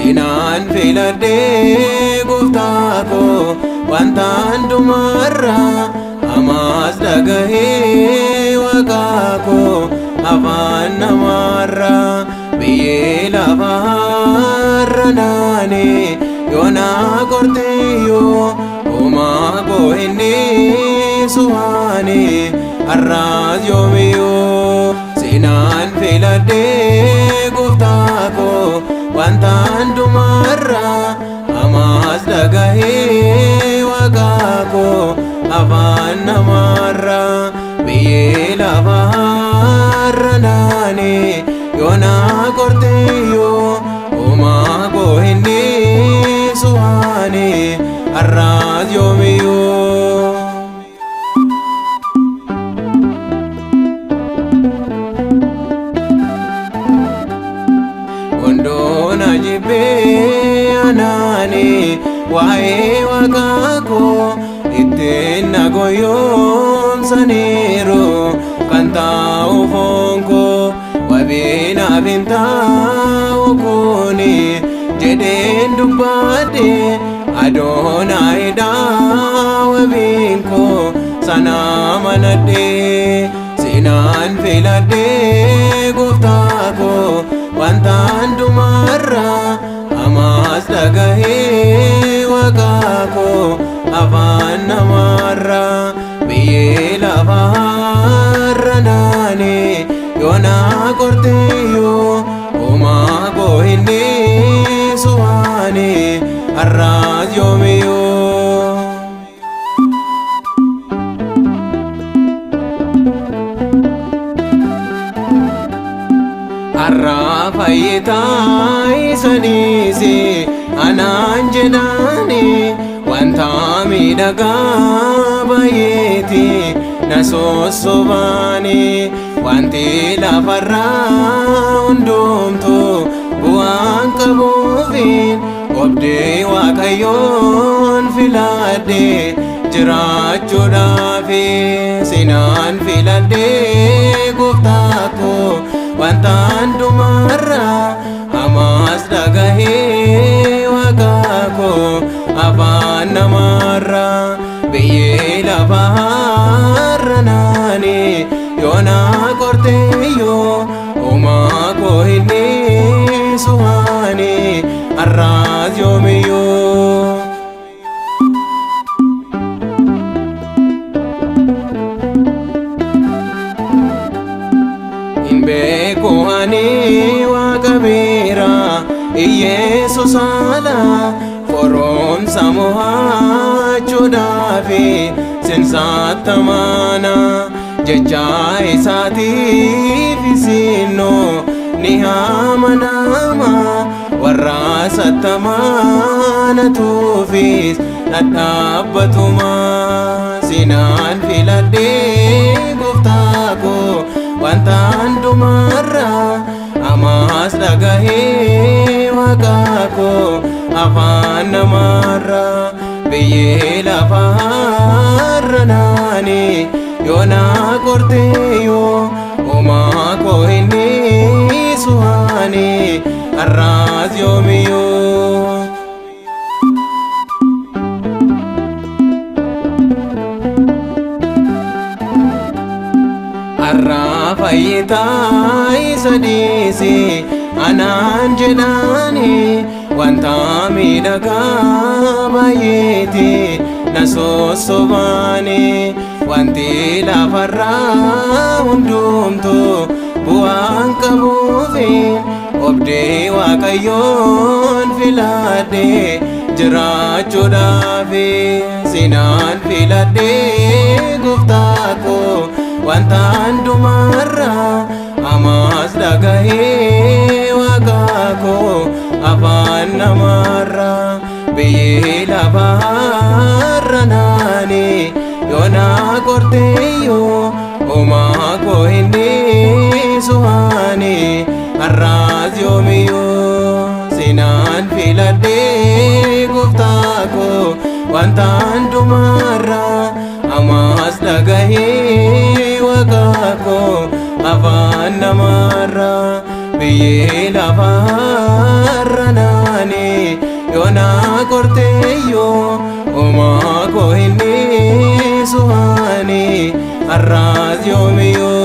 Sinaan filadhee gooftaa koo wanta hundumarraa ammas dhagahee waaqaa koo afaan namarraa biyyee lafaarra naanee yoonaa qorteeyyoo uumaa koo inni suwaanee har'aas yoomiyyuu sinaan filadhee gooftaa koo wanta hundumarraa ammas dhagahee waaqaa koo afaan namarraa biyyee lafaarra naanee yoonaa qorteeyyoo uumaa koo inni suwaanee har'aas yoomiyyuu Gondoona jibbee anaanii waa'ee waaqaa koo ittiin na goyoomsaniiru kan taa'u foon koo wabii naaf hin taa'u kuni jedheen dubbadhe Adoonaayidhaa wabiin koo sana amanadhee sinaan filadhee gooftaa koo wanta hundumarraa ammas dhagahee waaqaa koo afaan namarraa biyyee lafaarra naanee yoonaa qorteeyyoo uumaa koo inni suwaanee har'aas yoomiyyuu har'aa fayyitaa isa dhiise anaan jedhaani wanta miidhagaa baay'eeti na sossobaani wanti lafarraa hundumtuu bu'aan qabuufiin obdee waaqayyoon filadhee jiraachuudhaaf sinaan filadhee gooftaa koo wanta hundumarraa ammas dhagahee waaqaa koo afaan namarraa biyyee lafaarra naanee yoonaa qorteeyyoo uumaa koo inni suwaanee har'aas yoomiyyuu Beeku ani waaqa biraa Iyeesuus haala qoromsa mo'achuudhaaf sinsaatamaana jecha isaatiif isinnoo ni amanama warra sattamaanatuufis dhadhaabbatuma sinaan filadhee gooftaa koo wanta hundumarraa ammas dhagahee waaqaa koo afaan namarraa biyyee lafaarra naanee yoonaa qorteeyyoo uumaa koo inni suwaanee har'aas yoomiyyuu har'aa fayyitaa isa dhiise anaan jedhaani wanta miidhagaa baay'eeti na sossobaani wanti lafarraa hundumtuu bu'aan qabuufiin obdee waaqayyoon filadhee jiraachuudhaaf sinaan filadhee gooftaa koo wanta hundumarraa ammas dhagahee waaqaa koo afaan namarraa biyyee lafaarra naanee yoonaa qorteeyyoo uumaa koo inni suwaanee har'aas yoomiyyuu sinaan filadhee gooftaa koo wanta hundumarraa ammas dhagahee waaqaa koo afaan namarraa biyyee lafaarra naanee yoona korteeyyo omaa koo hin dhiisu ani arraas yoomiyyuu